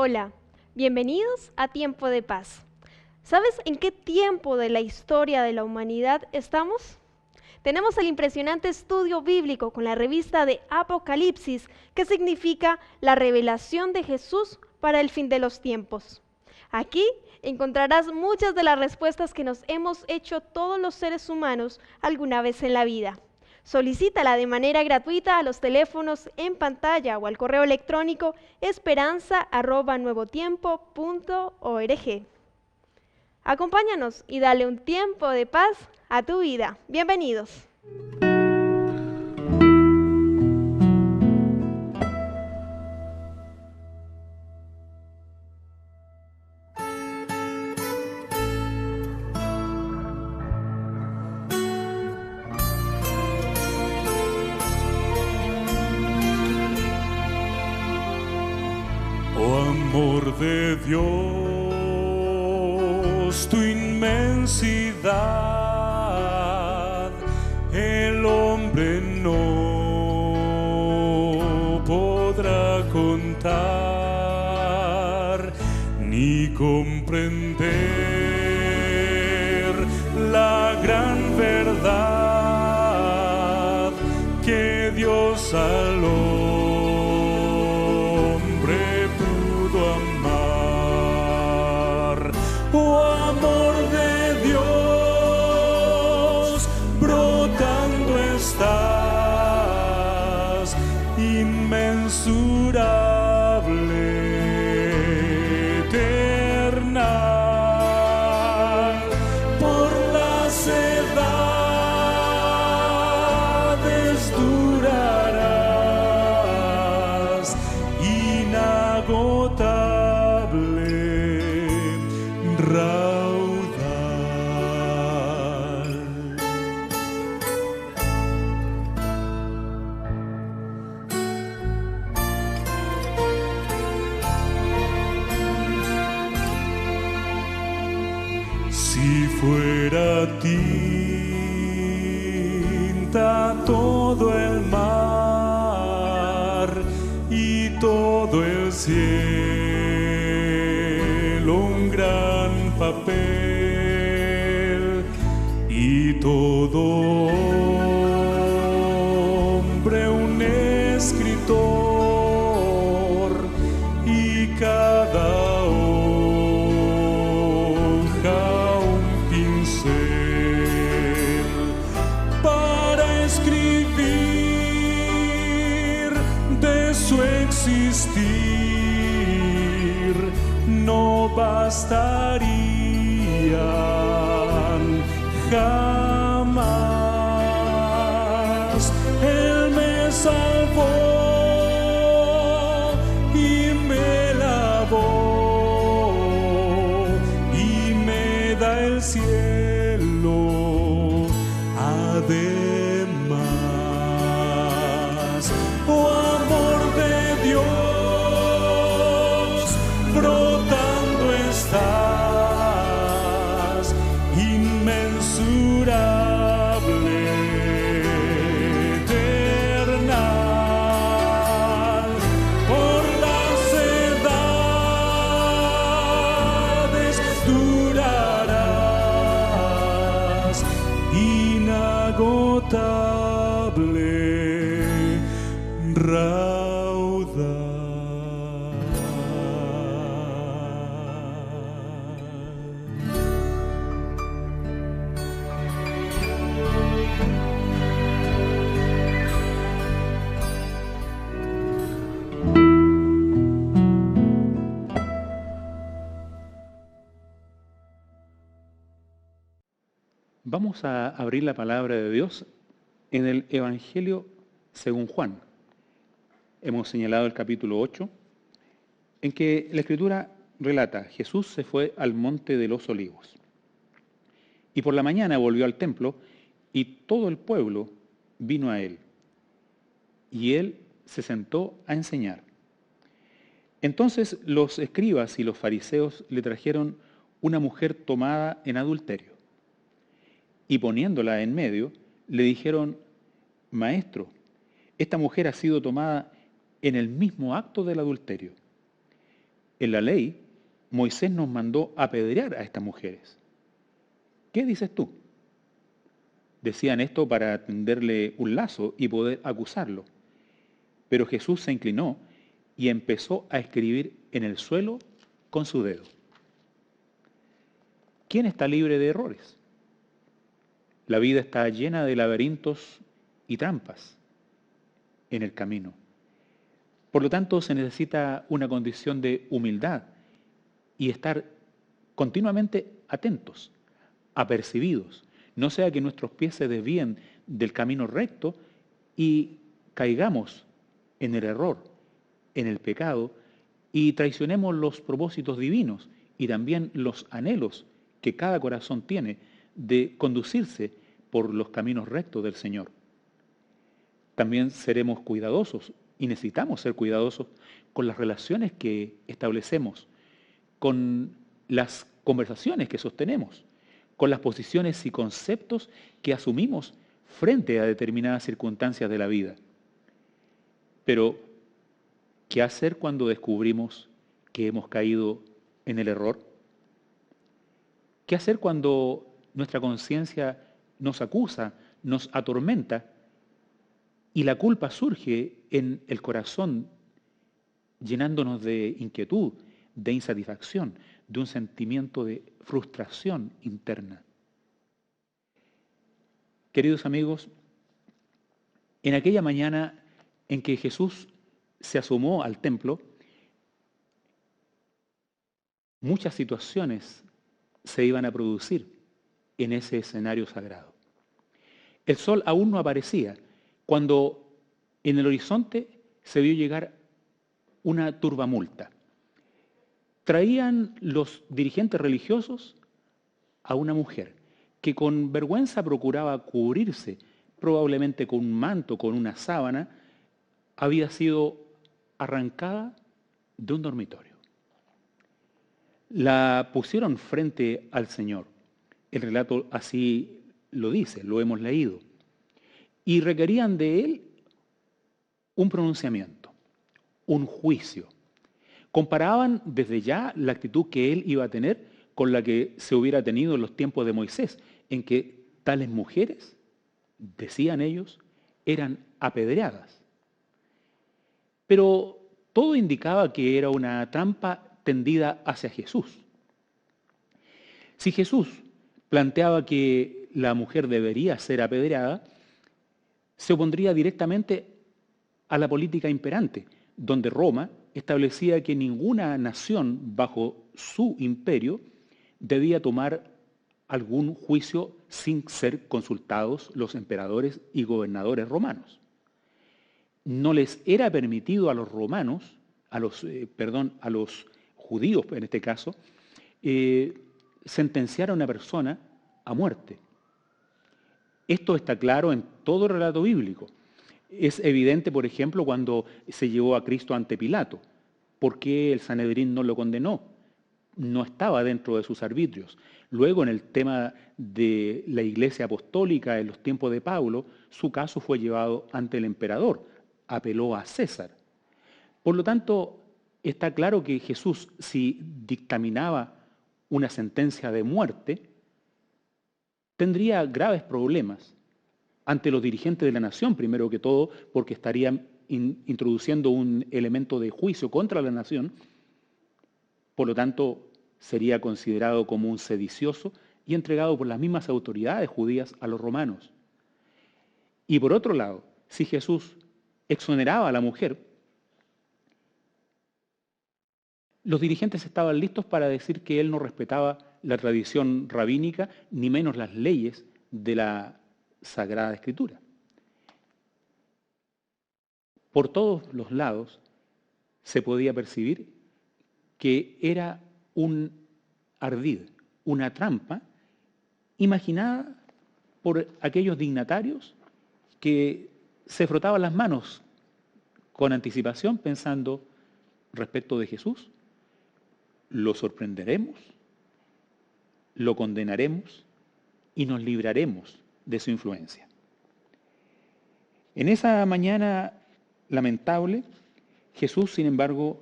Hola, bienvenidos a Tiempo de Paz. ¿Sabes en qué tiempo de la historia de la humanidad estamos? Tenemos el impresionante estudio bíblico con la revista de Apocalipsis, que significa la revelación de Jesús para el fin de los tiempos. Aquí encontrarás muchas de las respuestas que nos hemos hecho todos los seres humanos alguna vez en la vida. Solicítala de manera gratuita a los teléfonos en pantalla o al correo electrónico esperanza@nuevotiempo.org. Acompáñanos y dale un tiempo de paz a tu vida. Bienvenidos. Oh amor de Dios, tu inmensidad, el hombre no podrá contar ni comprender la gran verdad que Dios al hombre pudo amar. Oh amor de Dios, brotando estás, inmensurable, eternal, por las edades durarás, inagotable, raudal. Si fuera tinta todo el mar y todo el cielo un gran papel, y todo hombre un escritor, y cada hoja un pincel para escribir de su existir, no bastarían jamás. Él me salvó y me lavó y me da el cielo además. Oh amor de Dios, brotando estás, inmensurable, eternal, por las edades durarás, inagotable, Vamos a abrir la palabra de Dios en el Evangelio según Juan. Hemos señalado el capítulo 8, en que la Escritura relata: Jesús se fue al monte de los Olivos. Y por la mañana volvió al templo, y todo el pueblo vino a él. Y él se sentó a enseñar. Entonces los escribas y los fariseos le trajeron una mujer tomada en adulterio. Y poniéndola en medio, le dijeron: Maestro, esta mujer ha sido tomada en el mismo acto del adulterio. en la ley, Moisés nos mandó apedrear a estas mujeres. ¿Qué dices tú? Decían esto para tenderle un lazo y poder acusarlo. Pero Jesús se inclinó y empezó a escribir en el suelo con su dedo. ¿Quién está libre de errores? La vida está llena de laberintos y trampas en el camino. Por lo tanto, se necesita una condición de humildad y estar continuamente atentos, apercibidos, no sea que nuestros pies se desvíen del camino recto y caigamos en el error, en el pecado, y traicionemos los propósitos divinos y también los anhelos que cada corazón tiene de conducirse por los caminos rectos del Señor. También seremos cuidadosos y necesitamos ser cuidadosos con las relaciones que establecemos, con las conversaciones que sostenemos, con las posiciones y conceptos que asumimos frente a determinadas circunstancias de la vida. Pero, ¿qué hacer cuando descubrimos que hemos caído en el error? ¿Qué hacer cuando nuestra conciencia nos acusa, nos atormenta y la culpa surge en el corazón, llenándonos de inquietud, de insatisfacción, de un sentimiento de frustración interna? Queridos amigos, en aquella mañana en que Jesús se asomó al templo, muchas situaciones se iban a producir en ese escenario sagrado. El sol aún no aparecía cuando en el horizonte se vio llegar una turbamulta. Traían los dirigentes religiosos a una mujer que con vergüenza procuraba cubrirse, probablemente con un manto, con una sábana. Había sido arrancada de un dormitorio. La pusieron frente al Señor. El relato así lo dice, lo hemos leído. Y requerían de Él un pronunciamiento, un juicio. Comparaban desde ya la actitud que Él iba a tener con la que se hubiera tenido en los tiempos de Moisés, en que tales mujeres, decían ellos, eran apedreadas. Pero todo indicaba que era una trampa tendida hacia Jesús. Si Jesús planteaba que la mujer debería ser apedreada, se opondría directamente a la política imperante, donde Roma establecía que ninguna nación bajo su imperio debía tomar algún juicio sin ser consultados los emperadores y gobernadores romanos. No les era permitido a los romanos, a los judíos en este caso, sentenciar a una persona a muerte. Esto está claro en todo el relato bíblico. Es evidente, por ejemplo, cuando se llevó a Cristo ante Pilato. ¿Por qué el Sanedrín no lo condenó? No estaba dentro de sus arbitrios. Luego, en el tema de la Iglesia Apostólica, en los tiempos de Pablo, su caso fue llevado ante el emperador. Apeló a César. Por lo tanto, está claro que Jesús, si dictaminaba una sentencia de muerte, tendría graves problemas ante los dirigentes de la nación, primero que todo, porque estarían introduciendo un elemento de juicio contra la nación. Por lo tanto, sería considerado como un sedicioso y entregado por las mismas autoridades judías a los romanos. Y por otro lado, si Jesús exoneraba a la mujer, los dirigentes estaban listos para decir que él no respetaba la tradición rabínica, ni menos las leyes de la Sagrada Escritura. Por todos los lados se podía percibir que era un ardid, una trampa imaginada por aquellos dignatarios que se frotaban las manos con anticipación pensando respecto de Jesús: lo sorprenderemos, lo condenaremos y nos libraremos de su influencia. En esa mañana lamentable, Jesús, sin embargo,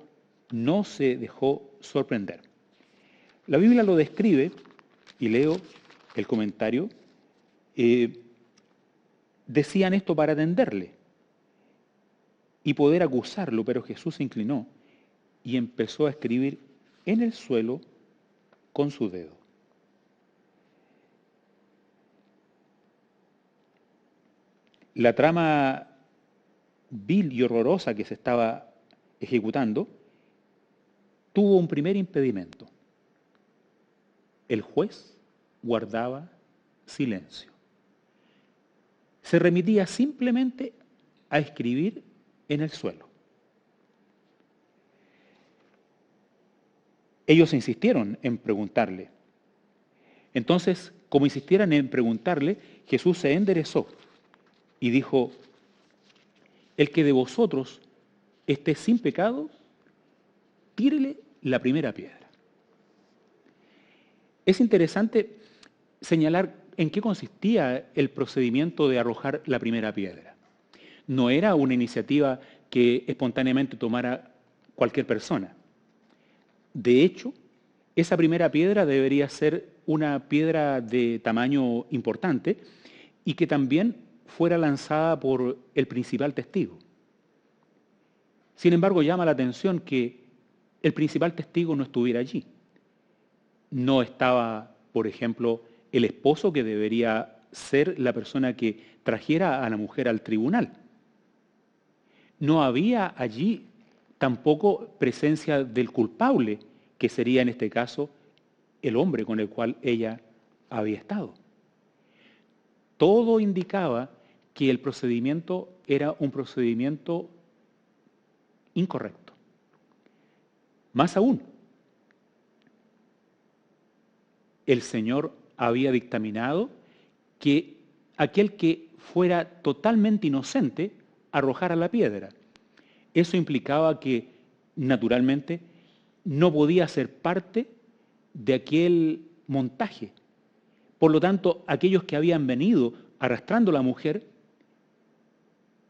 no se dejó sorprender. La Biblia lo describe, y leo el comentario, decían esto para atenderle y poder acusarlo, pero Jesús se inclinó y empezó a escribir en el suelo con su dedo. La trama vil y horrorosa que se estaba ejecutando tuvo un primer impedimento. El juez guardaba silencio. Se remitía simplemente a escribir en el suelo. Ellos insistieron en preguntarle. Entonces, como insistieran en preguntarle, Jesús se enderezó y dijo: el que de vosotros esté sin pecado, tírele la primera piedra. Es interesante señalar en qué consistía el procedimiento de arrojar la primera piedra. No era una iniciativa que espontáneamente tomara cualquier persona. De hecho, esa primera piedra debería ser una piedra de tamaño importante y que también fuera lanzada por el principal testigo. Sin embargo, llama la atención que el principal testigo no estuviera allí. No estaba, por ejemplo, el esposo, que debería ser la persona que trajera a la mujer al tribunal. No había allí tampoco presencia del culpable, que sería en este caso el hombre con el cual ella había estado. Todo indicaba que el procedimiento era un procedimiento incorrecto. Más aún, el Señor había dictaminado que aquel que fuera totalmente inocente arrojara la piedra. Eso implicaba que, naturalmente, no podía ser parte de aquel montaje. Por lo tanto, aquellos que habían venido arrastrando a la mujer,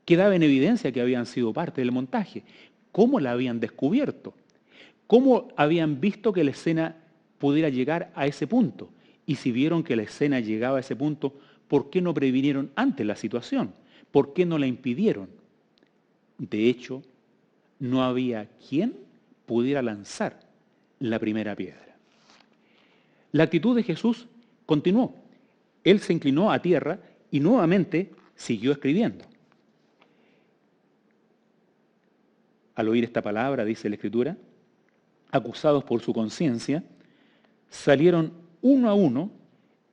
quedaba en evidencia que habían sido parte del montaje. ¿Cómo la habían descubierto? ¿Cómo habían visto que la escena pudiera llegar a ese punto? Y si vieron que la escena llegaba a ese punto, ¿por qué no previnieron antes la situación? ¿Por qué no la impidieron? De hecho, no había quien pudiera lanzar la primera piedra. La actitud de Jesús continuó. Él se inclinó a tierra y nuevamente siguió escribiendo. Al oír esta palabra, dice la Escritura, acusados por su conciencia, salieron uno a uno,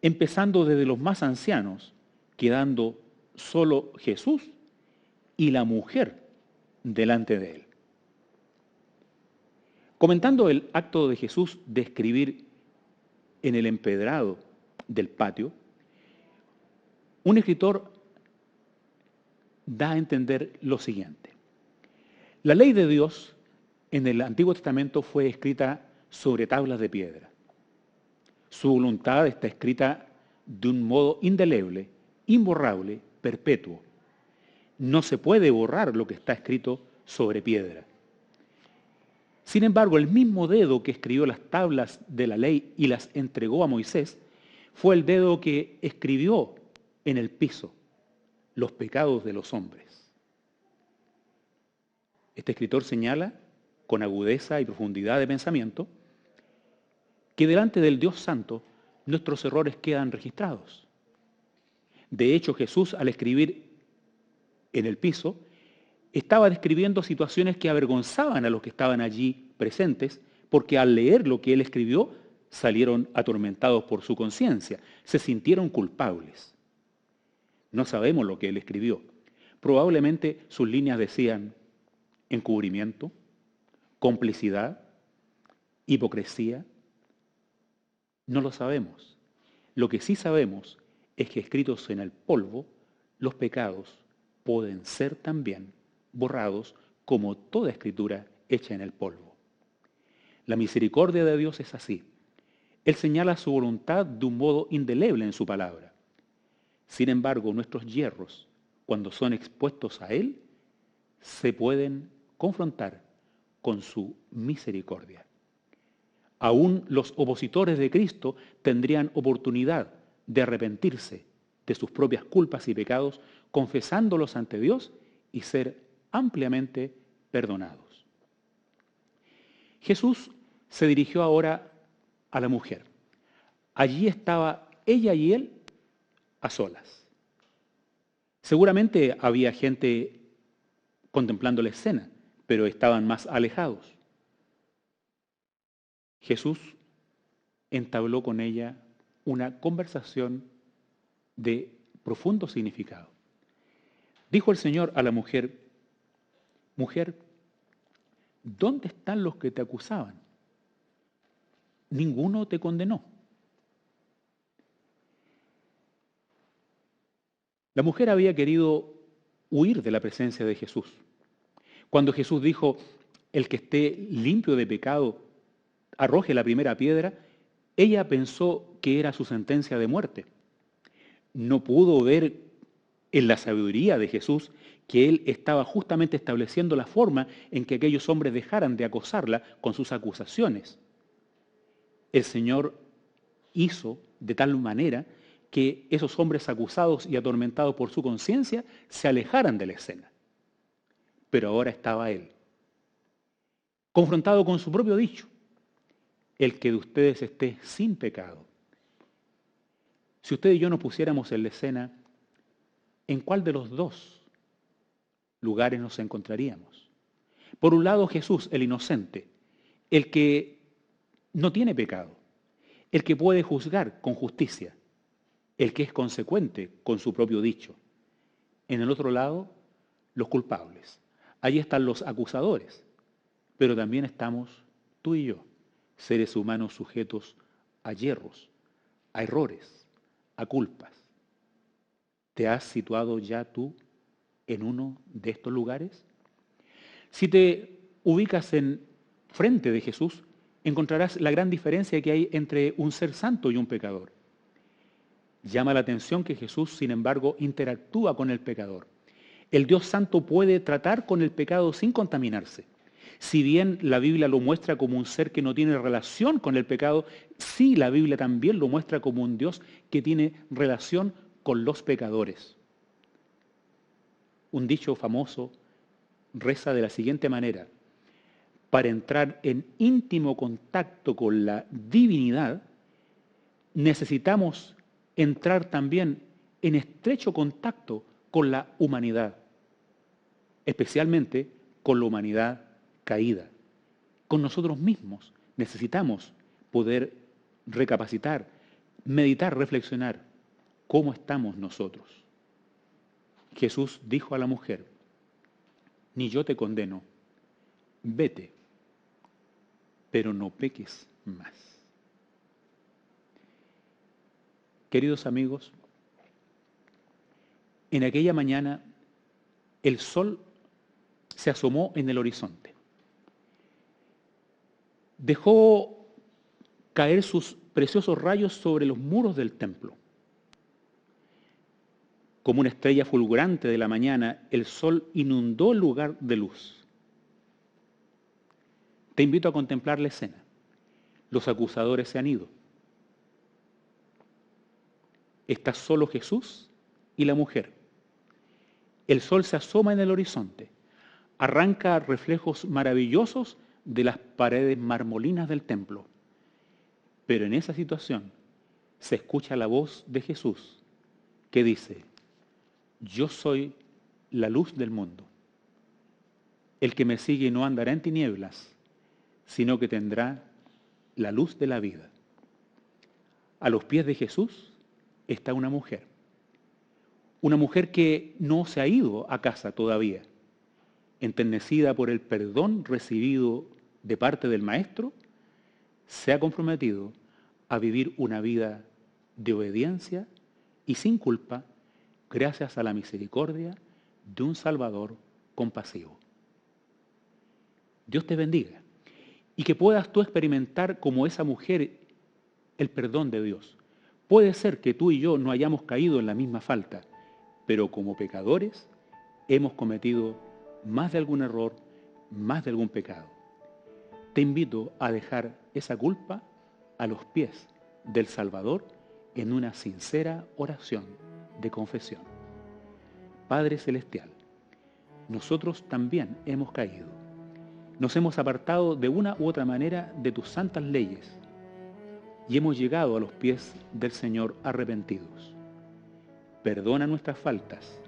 empezando desde los más ancianos, quedando solo Jesús y la mujer delante de él. Comentando el acto de Jesús de escribir en el empedrado del patio, un escritor da a entender lo siguiente. La ley de Dios en el Antiguo Testamento fue escrita sobre tablas de piedra. Su voluntad está escrita de un modo indeleble, imborrable, perpetuo. No se puede borrar lo que está escrito sobre piedra. Sin embargo, el mismo dedo que escribió las tablas de la ley y las entregó a Moisés fue el dedo que escribió en el piso los pecados de los hombres. Este escritor señala, con agudeza y profundidad de pensamiento, que delante del Dios Santo nuestros errores quedan registrados. De hecho, Jesús, al escribir en el piso, estaba describiendo situaciones que avergonzaban a los que estaban allí presentes, porque al leer lo que él escribió, salieron atormentados por su conciencia, se sintieron culpables. No sabemos lo que él escribió. Probablemente sus líneas decían encubrimiento, complicidad, hipocresía. No lo sabemos. Lo que sí sabemos es que escritos en el polvo, los pecados pueden ser también borrados como toda escritura hecha en el polvo. La misericordia de Dios es así. Él señala su voluntad de un modo indeleble en su palabra. Sin embargo, nuestros yerros, cuando son expuestos a Él, se pueden confrontar con su misericordia. Aún los opositores de Cristo tendrían oportunidad de arrepentirse de sus propias culpas y pecados, confesándolos ante Dios y ser ampliamente perdonados. Jesús se dirigió ahora a la mujer. Allí estaba ella y él a solas. Seguramente había gente contemplando la escena, pero estaban más alejados. Jesús entabló con ella una conversación de profundo significado. Dijo el Señor a la mujer: mujer, ¿dónde están los que te acusaban? Ninguno te condenó. La mujer había querido huir de la presencia de Jesús. Cuando Jesús dijo: el que esté limpio de pecado, arroje la primera piedra, ella pensó que era su sentencia de muerte. No pudo ver en la sabiduría de Jesús que Él estaba justamente estableciendo la forma en que aquellos hombres dejaran de acosarla con sus acusaciones. El Señor hizo de tal manera que esos hombres acusados y atormentados por su conciencia se alejaran de la escena. Pero ahora estaba Él, confrontado con su propio dicho: el que de ustedes esté sin pecado. Si usted y yo nos pusiéramos en la escena, ¿en cuál de los dos lugares nos encontraríamos? Por un lado, Jesús, el inocente, el que no tiene pecado, el que puede juzgar con justicia, el que es consecuente con su propio dicho. En el otro lado, los culpables. Allí están los acusadores, pero también estamos tú y yo, seres humanos sujetos a yerros, a errores, a culpas. ¿Te has situado ya tú en uno de estos lugares? Si te ubicas en frente de Jesús, encontrarás la gran diferencia que hay entre un ser santo y un pecador. Llama la atención que Jesús, sin embargo, interactúa con el pecador. El Dios Santo puede tratar con el pecado sin contaminarse. Si bien la Biblia lo muestra como un ser que no tiene relación con el pecado, sí, la Biblia también lo muestra como un Dios que tiene relación con los pecadores. Un dicho famoso reza de la siguiente manera: para entrar en íntimo contacto con la divinidad, necesitamos entrar también en estrecho contacto con la humanidad, especialmente con la humanidad caída. Con nosotros mismos necesitamos poder recapacitar, meditar, reflexionar cómo estamos nosotros. Jesús dijo a la mujer: ni yo te condeno, vete, pero no peques más. Queridos amigos, en aquella mañana el sol se asomó en el horizonte. Dejó caer sus preciosos rayos sobre los muros del templo. Como una estrella fulgurante de la mañana, el sol inundó el lugar de luz. Te invito a contemplar la escena. Los acusadores se han ido. Está solo Jesús y la mujer. El sol se asoma en el horizonte, arranca reflejos maravillosos de las paredes marmolinas del templo. Pero en esa situación se escucha la voz de Jesús que dice: yo soy la luz del mundo. El que me sigue no andará en tinieblas, sino que tendrá la luz de la vida. A los pies de Jesús está una mujer que no se ha ido a casa todavía. Enternecida por el perdón recibido de parte del Maestro, se ha comprometido a vivir una vida de obediencia y sin culpa, gracias a la misericordia de un Salvador compasivo. Dios te bendiga y que puedas tú experimentar como esa mujer el perdón de Dios. Puede ser que tú y yo no hayamos caído en la misma falta, pero como pecadores hemos cometido más de algún error, más de algún pecado. te invito a dejar esa culpa a los pies del Salvador en una sincera oración de confesión. Padre Celestial, nosotros también hemos caído. Nos hemos apartado de una u otra manera de tus santas leyes y hemos llegado a los pies del Señor arrepentidos. Perdona nuestras faltas,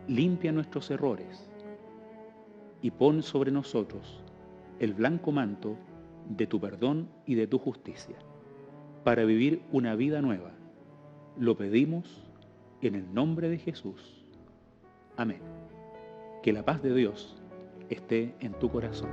limpia nuestros errores y pon sobre nosotros el blanco manto de tu perdón y de tu justicia, para vivir una vida nueva. Lo pedimos en el nombre de Jesús. Amén. Que la paz de Dios esté en tu corazón.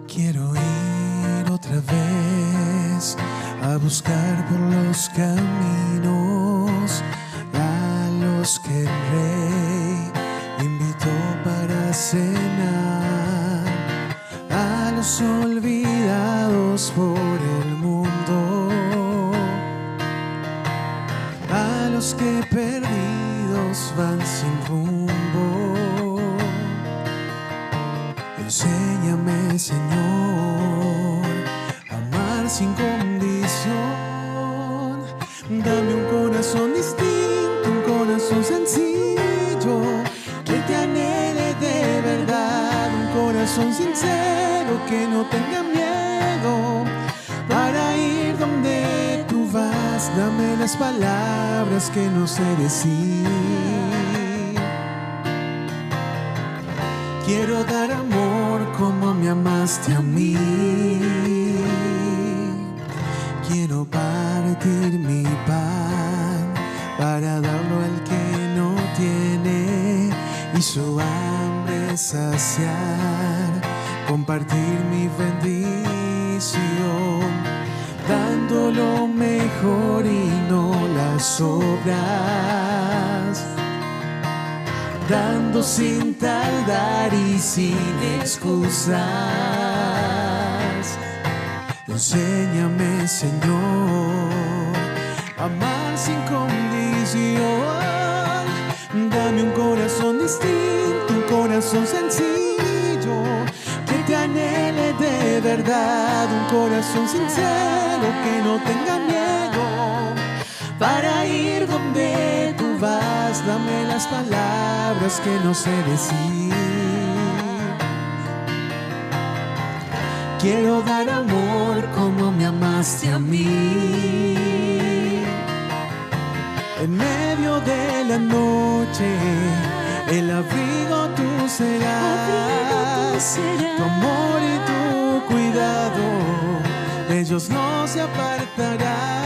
Quiero ir otra vez a buscar por los caminos a los que el Rey invitó para cenar, a los olvidados por el mundo, a los que perdidos van sin rumbo. Enséñame, Señor, a amar sin condición. Dame un corazón distinto, un corazón sencillo, que te anhele de verdad. Un corazón sincero que no tenga miedo para ir donde tú vas. Dame las palabras que no sé decir. Quiero dar amor como me amaste a mí. Quiero partir mi pan para darlo al que no tiene y su hambre saciar. Compartir mi bendición, dando lo mejor y no las obras. Dando sin tardar y sin excusas. Enséñame, Señor, a amar sin condición. Dame un corazón distinto, un corazón sencillo, que te anhele de verdad. Un corazón sincero que no tenga miedo para ir donde tú vas. Dame las palabras que no sé decir. Quiero dar amor como me amaste a mí. En medio de la noche, el abrigo tú serás. Tu amor y tu cuidado, de ellos no se apartarán.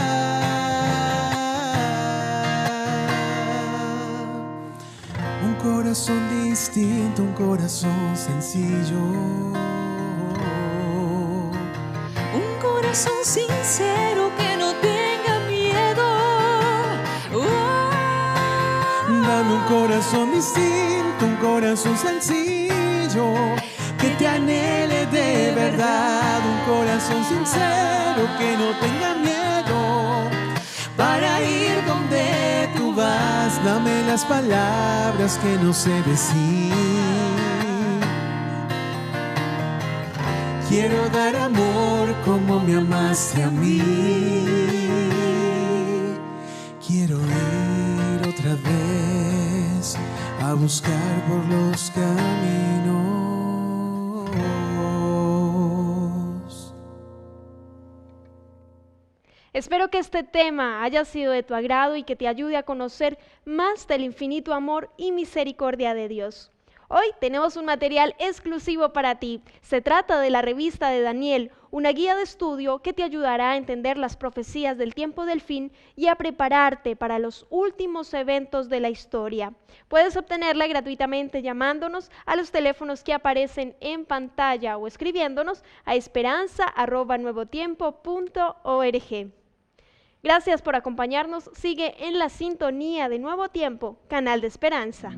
Un corazón distinto, un corazón sencillo. Un corazón sincero que no tenga miedo. Dame un corazón distinto, un corazón sencillo, que te anhele de verdad. Un corazón sincero que no tenga miedo para ir donde tú vas. Dame las palabras que no sé decir. Quiero dar amor como me amaste a mí. Quiero ir otra vez a buscar por los caminos. Espero que este tema haya sido de tu agrado y que te ayude a conocer más del infinito amor y misericordia de Dios. Hoy tenemos un material exclusivo para ti. Se trata de la revista de Daniel, una guía de estudio que te ayudará a entender las profecías del tiempo del fin y a prepararte para los últimos eventos de la historia. Puedes obtenerla gratuitamente llamándonos a los teléfonos que aparecen en pantalla o escribiéndonos a esperanza@nuevotiempo.org. Gracias por acompañarnos. Sigue en la sintonía de Nuevo Tiempo, canal de esperanza.